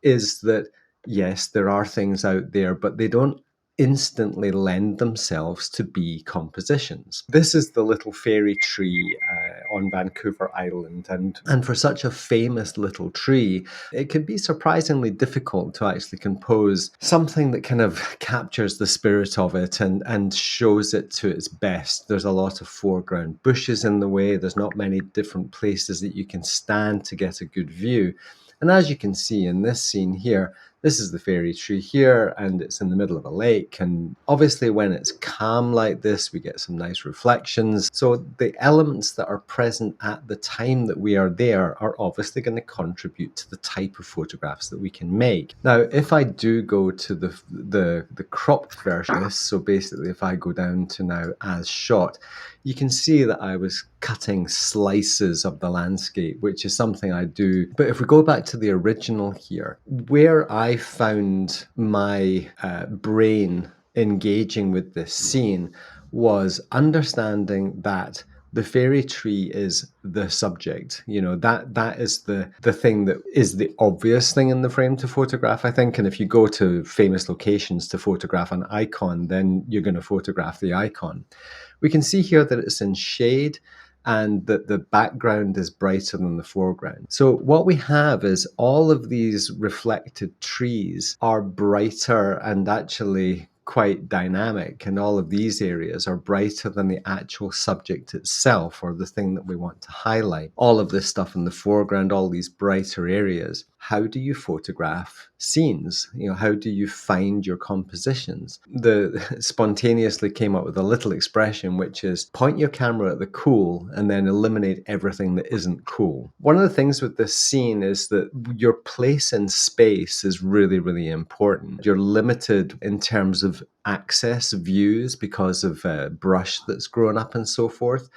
is that, yes, there are things out there, but they don't instantly lend themselves to be compositions. This is the little fairy tree on Vancouver Island, and for such a famous little tree, it can be surprisingly difficult to actually compose something that kind of captures the spirit of it and shows it to its best. There's a lot of foreground bushes in the way, there's not many different places that you can stand to get a good view. And as you can see in this scene here, this is the fairy tree here, and it's in the middle of a lake. And obviously when it's calm like this, we get some nice reflections. So the elements that are present at the time that we are there are obviously going to contribute to the type of photographs that we can make. Now, if I do go to the cropped version, so basically if I go down to now as shot, you can see that I was cutting slices of the landscape, which is something I do. But if we go back to the original here, where I found my brain engaging with this scene was understanding that the fairy tree is the subject. You know, that is the thing that is the obvious thing in the frame to photograph, I think. And if you go to famous locations to photograph an icon, then you're going to photograph the icon. We can see here that it's in shade and that the background is brighter than the foreground. So what we have is all of these reflected trees are brighter and actually quite dynamic, and all of these areas are brighter than the actual subject itself, or the thing that we want to highlight. All of this stuff in the foreground, all these brighter areas. How do you photograph scenes? You know, how do you find your compositions? Spontaneously came up with a little expression, which is point your camera at the cool and then eliminate everything that isn't cool. One of the things with this scene is that your place in space is really, really important. You're limited in terms of access views because of brush that's grown up and so forth.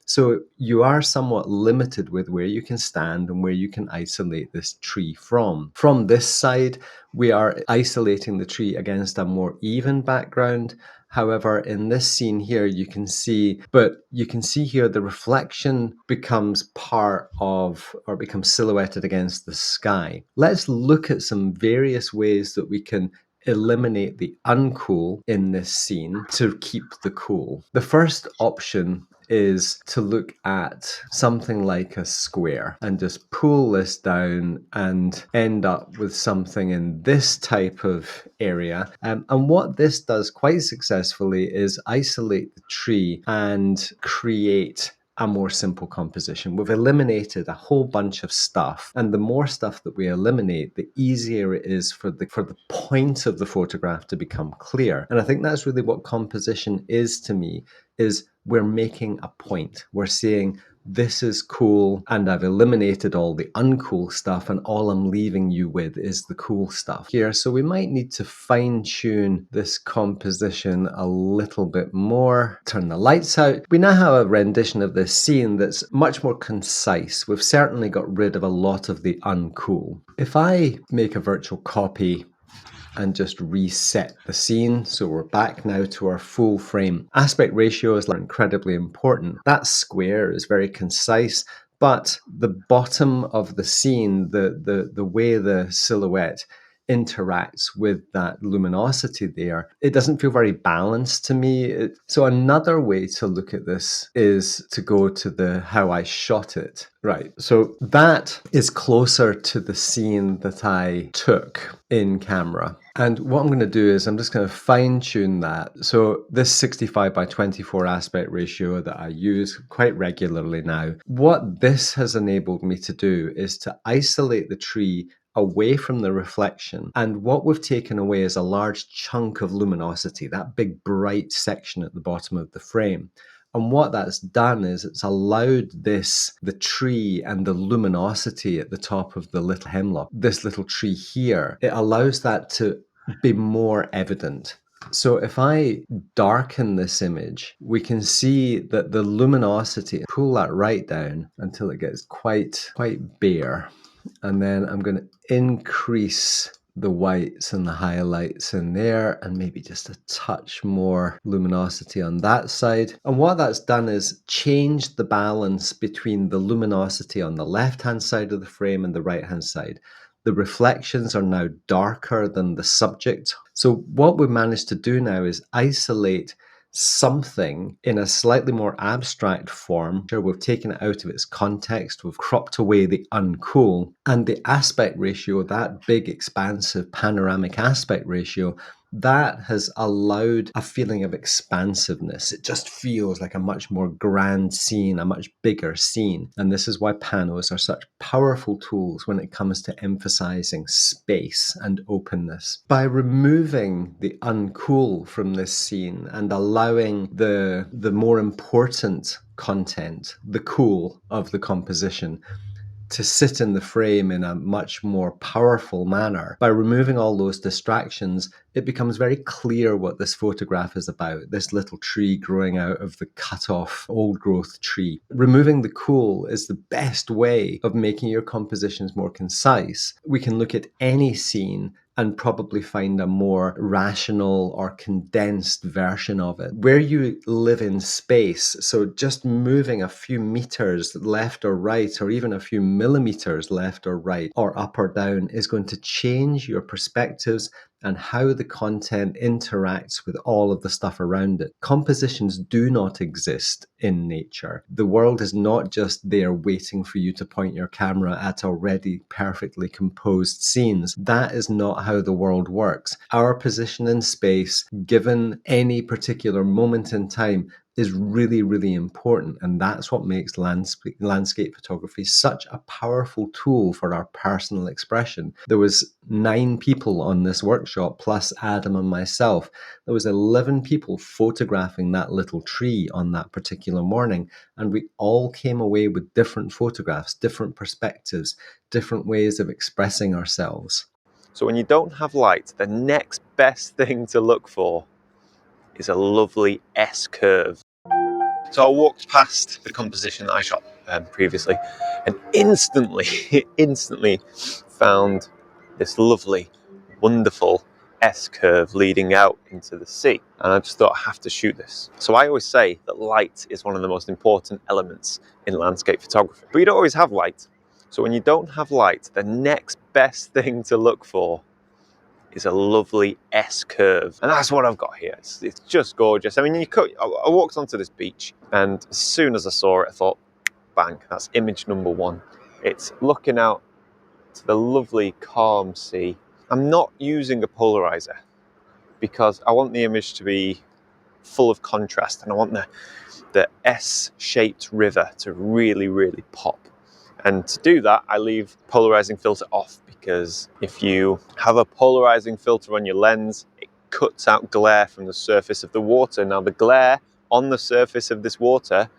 So you are somewhat limited with where you can stand and where you can isolate this tree from. From this side, we are isolating the tree against a more even background. However, in this scene here, you can see here the reflection becomes part of, or becomes silhouetted against the sky. Let's look at some various ways that we can eliminate the uncool in this scene to keep the cool. The first option is to look at something like a square and just pull this down and end up with something in this type of area. And what this does quite successfully is isolate the tree and create a more simple composition. We've eliminated a whole bunch of stuff, and the more stuff that we eliminate, the easier it is for the point of the photograph to become clear. And I think that's really what composition is to me, is we're making a point. We're saying, this is cool, and I've eliminated all the uncool stuff, and all I'm leaving you with is the cool stuff here. So we might need to fine tune this composition a little bit more. Turn the lights out. We now have a rendition of this scene that's much more concise. We've certainly got rid of a lot of the uncool. If I make a virtual copy and just reset the scene, so we're back now to our full frame. Aspect ratios are incredibly important. That square is very concise, but the bottom of the scene, the way the silhouette interacts with that luminosity there, it doesn't feel very balanced to me. So another way to look at this is to go to the how I shot it. Right, so that is closer to the scene that I took in camera. And what I'm going to do is I'm just going to fine tune that. So this 65 by 24 aspect ratio that I use quite regularly now, what this has enabled me to do is to isolate the tree away from the reflection. And what we've taken away is a large chunk of luminosity, that big bright section at the bottom of the frame. And what that's done is it's allowed the tree and the luminosity at the top of the little hemlock, this little tree here, it allows that to be more evident. So if I darken this image, we can see that the luminosity, pull that right down until it gets quite bare. And then I'm going to increase the whites and the highlights in there, and maybe just a touch more luminosity on that side. And what that's done is changed the balance between the luminosity on the left-hand side of the frame and the right-hand side. The reflections are now darker than the subject. So what we've managed to do now is isolate something in a slightly more abstract form. Sure, we've taken it out of its context, we've cropped away the uncool, and the aspect ratio, that big expansive panoramic aspect ratio, That has allowed a feeling of expansiveness. It just feels like a much more grand scene, a much bigger scene. And this is why panos are such powerful tools when it comes to emphasizing space and openness. By removing the uncool from this scene and allowing the more important content, the cool of the composition, to sit in the frame in a much more powerful manner. By removing all those distractions, it becomes very clear what this photograph is about, this little tree growing out of the cut-off old-growth tree. Removing the cool is the best way of making your compositions more concise. We can look at any scene and probably find a more rational or condensed version of it. Where you live in space, so just moving a few meters left or right, or even a few millimeters left or right, or up or down, is going to change your perspectives and how the content interacts with all of the stuff around it. Compositions do not exist in nature. The world is not just there waiting for you to point your camera at already perfectly composed scenes. That is not how the world works. Our position in space, given any particular moment in time, is really, really important. And that's what makes landscape photography such a powerful tool for our personal expression. There was 9 people on this workshop, plus Adam and myself. There was 11 people photographing that little tree on that particular morning. And we all came away with different photographs, different perspectives, different ways of expressing ourselves. So when you don't have light, the next best thing to look for is a lovely S-curve. So I walked past the composition that I shot previously and instantly found this lovely, wonderful S-curve leading out into the sea. And I just thought, I have to shoot this. So I always say that light is one of the most important elements in landscape photography. But you don't always have light. So when you don't have light, the next best thing to look for is a lovely S-curve. And that's what I've got here. It's just gorgeous. I mean, I walked onto this beach, and as soon as I saw it, I thought, bang, that's image number 1. It's looking out to the lovely calm sea. I'm not using a polarizer because I want the image to be full of contrast, and I want the S-shaped river to really, really pop. And to do that, I leave polarizing filter off, because if you have a polarizing filter on your lens, it cuts out glare from the surface of the water. Now, the glare on the surface of this water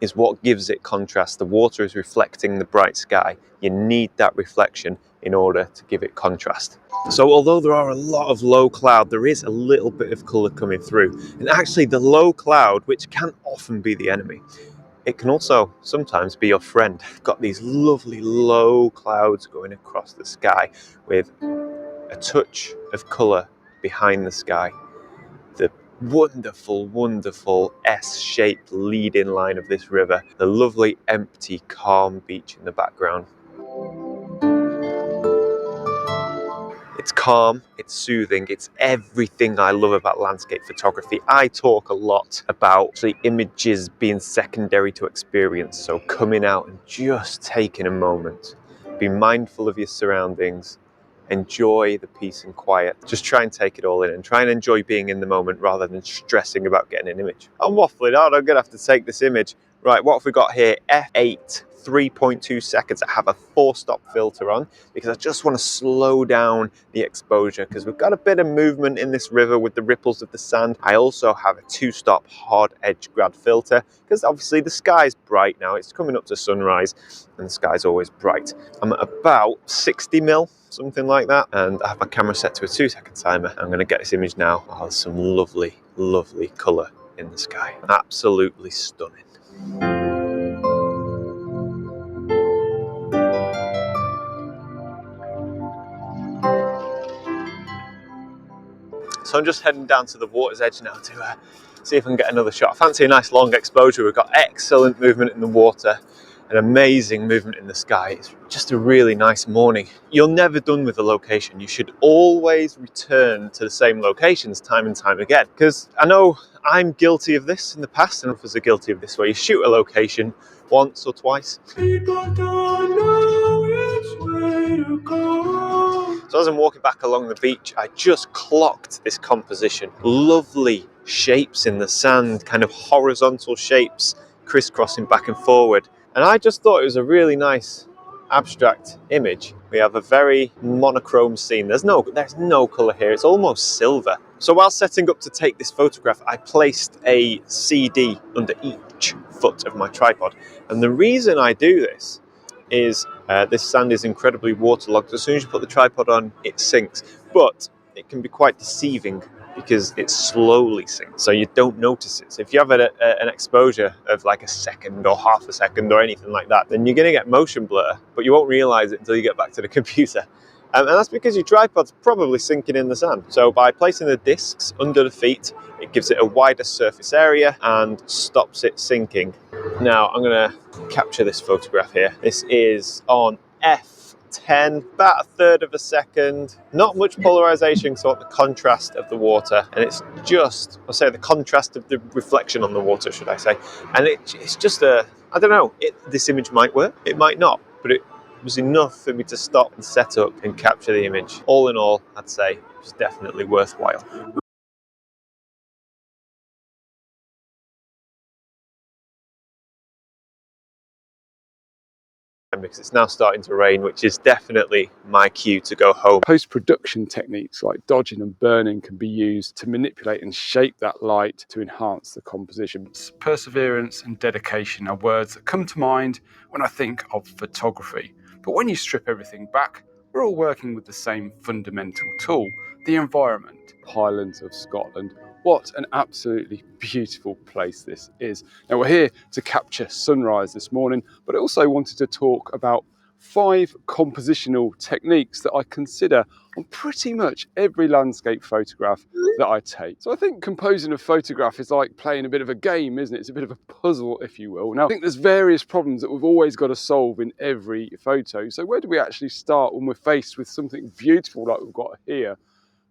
is what gives it contrast. The water is reflecting the bright sky. You need that reflection in order to give it contrast. So although there are a lot of low cloud, there is a little bit of color coming through. And actually the low cloud, which can often be the enemy, it can also sometimes be your friend. You've got these lovely low clouds going across the sky with a touch of colour behind the sky. The wonderful, wonderful S-shaped lead-in line of this river. The lovely, empty, calm beach in the background. It's calm, it's soothing, it's everything I love about landscape photography. I talk a lot about actually images being secondary to experience, so coming out and just taking a moment. Be mindful of your surroundings, enjoy the peace and quiet. Just try and take it all in and try and enjoy being in the moment rather than stressing about getting an image. I'm waffling out, I'm gonna have to take this image. Right, what have we got here? F8. 3.2 seconds. I have a 4-stop filter on because I just want to slow down the exposure, because we've got a bit of movement in this river with the ripples of the sand. I also have a 2-stop hard edge grad filter because obviously the sky's bright now. It's coming up to sunrise and the sky's always bright. I'm at about 60 mil, something like that, and I have my camera set to a 2-second timer. I'm going to get this image now. Oh, there's some lovely, lovely colour in the sky. Absolutely stunning. So I'm just heading down to the water's edge now to see if I can get another shot. I fancy a nice long exposure. We've got excellent movement in the water, an amazing movement in the sky. It's just a really nice morning. You're never done with a location. You should always return to the same locations time and time again, because I know I'm guilty of this in the past, and others are guilty of this, where you shoot a location once or twice. People don't know which way to go. So as I'm walking back along the beach, I just clocked this composition. Lovely shapes in the sand, kind of horizontal shapes crisscrossing back and forward. And I just thought it was a really nice abstract image. We have a very monochrome scene. There's no colour here. It's almost silver. So while setting up to take this photograph, I placed a CD under each foot of my tripod. And the reason I do this is this sand is incredibly waterlogged. As soon as you put the tripod on, it sinks. But it can be quite deceiving because it slowly sinks, so you don't notice it. So if you have an exposure of like a second or half a second or anything like that, then you're going to get motion blur, but you won't realise it until you get back to the computer. And that's because your tripod's probably sinking in the sand. So by placing the discs under the feet, it gives it a wider surface area and stops it sinking. Now I'm going to capture this photograph here. This is on f10, about a third of a second. Not much polarization, so I want the contrast of the water, and it's just, I'll say the contrast of the reflection on the water, should I say. And it's just I don't know, this image might work, it might not, but it was enough for me to stop and set up and capture the image. All in all, I'd say it was definitely worthwhile. Because it's now starting to rain, which is definitely my cue to go home. Post-production techniques like dodging and burning can be used to manipulate and shape that light to enhance the composition. Perseverance and dedication are words that come to mind when I think of photography. But when you strip everything back, we're all working with the same fundamental tool, the environment. Highlands of Scotland. What an absolutely beautiful place this is. Now we're here to capture sunrise this morning, but I also wanted to talk about 5 compositional techniques that I consider on pretty much every landscape photograph that I take. So I think composing a photograph is like playing a bit of a game, isn't it? It's a bit of a puzzle, if you will. Now I think there's various problems that we've always got to solve in every photo. So where do we actually start when we're faced with something beautiful like we've got here?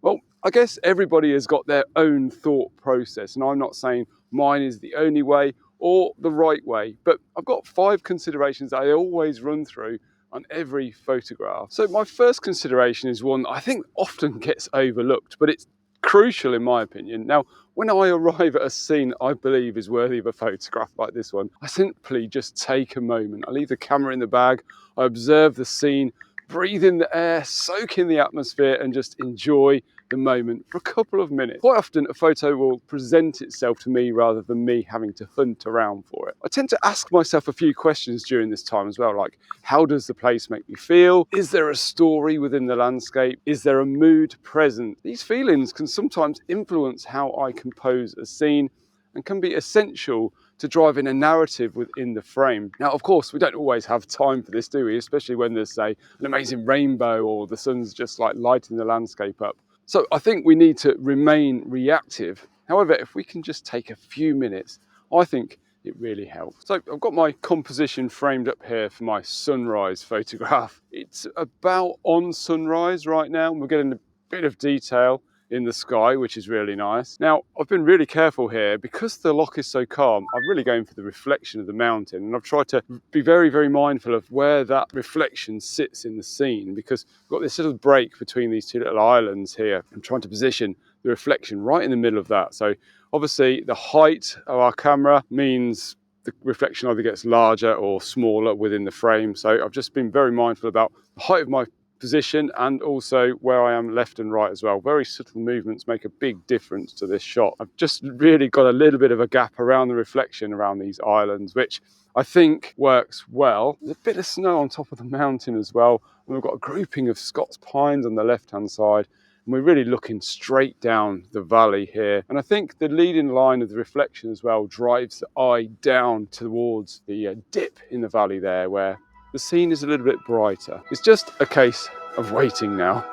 Well, I guess everybody has got their own thought process, and I'm not saying mine is the only way or the right way, but I've got 5 considerations that I always run through on every photograph. So my first consideration is one that I think often gets overlooked, but it's crucial in my opinion. Now, when I arrive at a scene I believe is worthy of a photograph like this one, I simply just take a moment. I leave the camera in the bag, I observe the scene, breathe in the air, soak in the atmosphere, and just enjoy the moment for a couple of minutes. Quite often a photo will present itself to me rather than me having to hunt around for it. I tend to ask myself a few questions during this time as well, like how does the place make me feel? Is there a story within the landscape? Is there a mood present? These feelings can sometimes influence how I compose a scene and can be essential to driving a narrative within the frame. Now, of course, we don't always have time for this, do we? Especially when there's, say, an amazing rainbow or the sun's just like lighting the landscape up. So I think we need to remain reactive. However, if we can just take a few minutes, I think it really helps. So I've got my composition framed up here for my sunrise photograph. It's about on sunrise right now. We're getting a bit of detail in the sky, which is really nice. Now, I've been really careful here because the loch is so calm. I'm really going for the reflection of the mountain, and I've tried to be very, very mindful of where that reflection sits in the scene because we've got this little break between these 2 little islands here. I'm trying to position the reflection right in the middle of that. So obviously the height of our camera means the reflection either gets larger or smaller within the frame. So I've just been very mindful about the height of my position and also where I am left and right as well. Very subtle movements make a big difference to this shot. I've just really got a little bit of a gap around the reflection around these islands, which I think works well. There's a bit of snow on top of the mountain as well, and we've got a grouping of Scots pines on the left-hand side, and we're really looking straight down the valley here. And I think the leading line of the reflection as well drives the eye down towards the dip in the valley there where the scene is a little bit brighter. It's just a case of waiting now.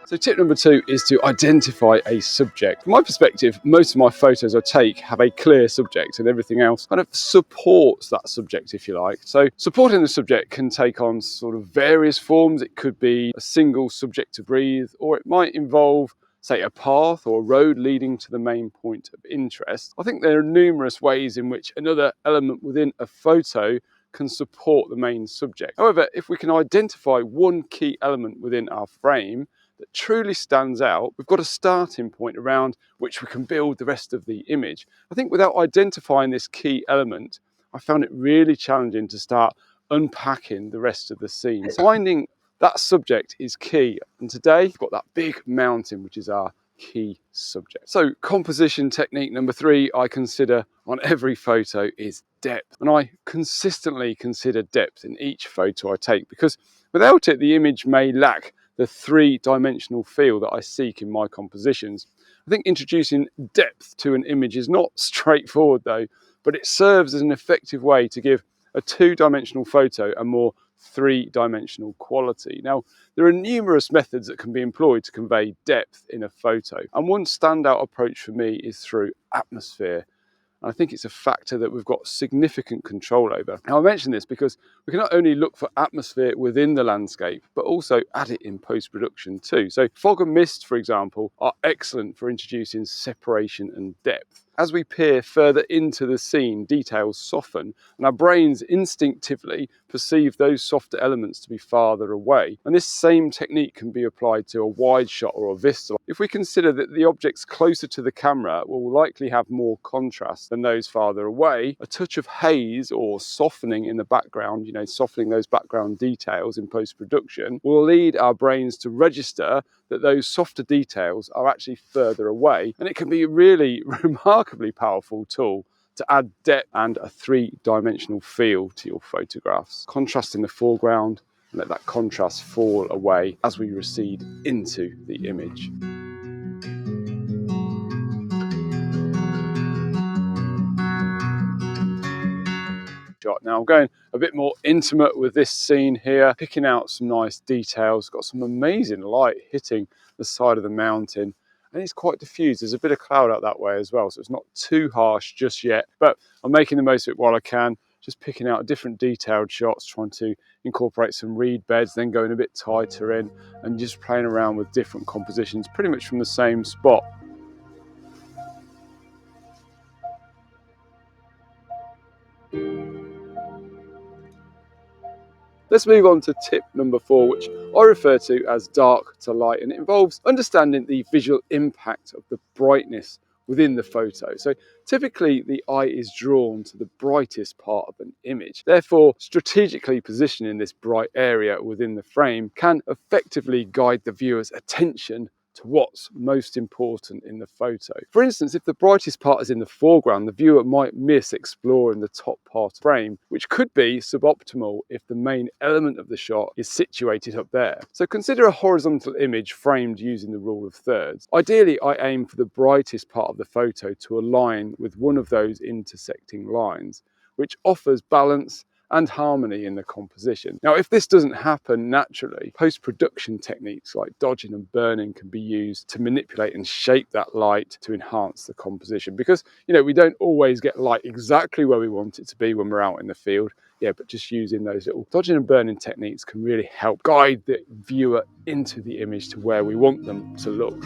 So tip number 2 is to identify a subject. From my perspective, most of my photos I take have a clear subject and everything else kind of supports that subject, if you like. So supporting the subject can take on sort of various forms. It could be a single subject to breathe, or it might involve say, a path or a road leading to the main point of interest, I think there are numerous ways in which another element within a photo can support the main subject. However, if we can identify one key element within our frame that truly stands out, we've got a starting point around which we can build the rest of the image. I think without identifying this key element, I found it really challenging to start unpacking the rest of the scene. Finding that subject is key, and today we've got that big mountain which is our key subject. So composition technique number 3 I consider on every photo is depth, and I consistently consider depth in each photo I take, because without it the image may lack the 3-dimensional feel that I seek in my compositions. I think introducing depth to an image is not straightforward though, but it serves as an effective way to give a 2-dimensional photo a more 3-dimensional quality. Now, there are numerous methods that can be employed to convey depth in a photo, and one standout approach for me is through atmosphere. I think it's a factor that we've got significant control over. Now, I mention this because we can not only look for atmosphere within the landscape, but also add it in post-production too. So fog and mist, for example, are excellent for introducing separation and depth. As we peer further into the scene, details soften, and our brains instinctively perceive those softer elements to be farther away. And this same technique can be applied to a wide shot or a vista. If we consider that the objects closer to the camera will likely have more contrast than those farther away, a touch of haze or softening in the background, softening those background details in post-production, will lead our brains to register that those softer details are actually further away, and it can be a really remarkably powerful tool to add depth and a 3-dimensional feel to your photographs. Contrast in the foreground, and let that contrast fall away as we recede into the image. Now I'm going a bit more intimate with this scene here, picking out some nice details. Got some amazing light hitting the side of the mountain, and it's quite diffused. There's a bit of cloud out that way as well, so it's not too harsh just yet, but I'm making the most of it while I can, just picking out different detailed shots, trying to incorporate some reed beds, then going a bit tighter in, and just playing around with different compositions pretty much from the same spot. Let's move on to tip number 4, which I refer to as dark to light, and it involves understanding the visual impact of the brightness within the photo. So typically the eye is drawn to the brightest part of an image. Therefore, strategically positioning this bright area within the frame can effectively guide the viewer's attention to what's most important in the photo. For instance, if the brightest part is in the foreground, the viewer might miss exploring the top part of the frame, which could be suboptimal if the main element of the shot is situated up there. So consider a horizontal image framed using the rule of thirds. Ideally, I aim for the brightest part of the photo to align with one of those intersecting lines, which offers balance and harmony in the composition. Now, if this doesn't happen naturally, post-production techniques like dodging and burning can be used to manipulate and shape that light to enhance the composition, because we don't always get light exactly where we want it to be when we're out in the field. But just using those little dodging and burning techniques can really help guide the viewer into the image to where we want them to look.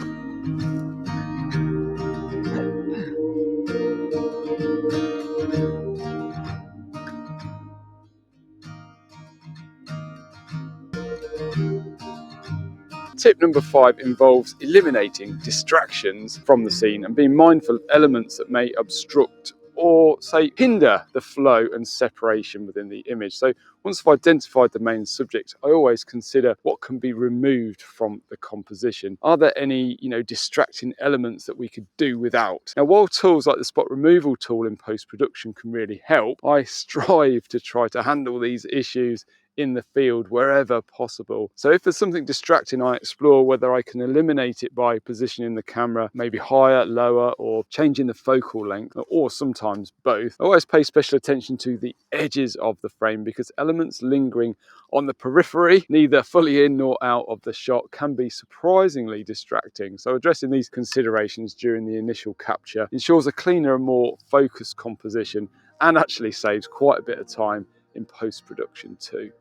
Tip number 5 involves eliminating distractions from the scene and being mindful of elements that may obstruct or, say, hinder the flow and separation within the image. So once I've identified the main subject, I always consider what can be removed from the composition. Are there any, distracting elements that we could do without? Now, while tools like the spot removal tool in post-production can really help, I strive to try to handle these issues in the field wherever possible. So if there's something distracting, I explore whether I can eliminate it by positioning the camera maybe higher, lower, or changing the focal length, or sometimes both. I always pay special attention to the edges of the frame, because elements lingering on the periphery, neither fully in nor out of the shot, can be surprisingly distracting. So addressing these considerations during the initial capture ensures a cleaner and more focused composition, and actually saves quite a bit of time in post-production too.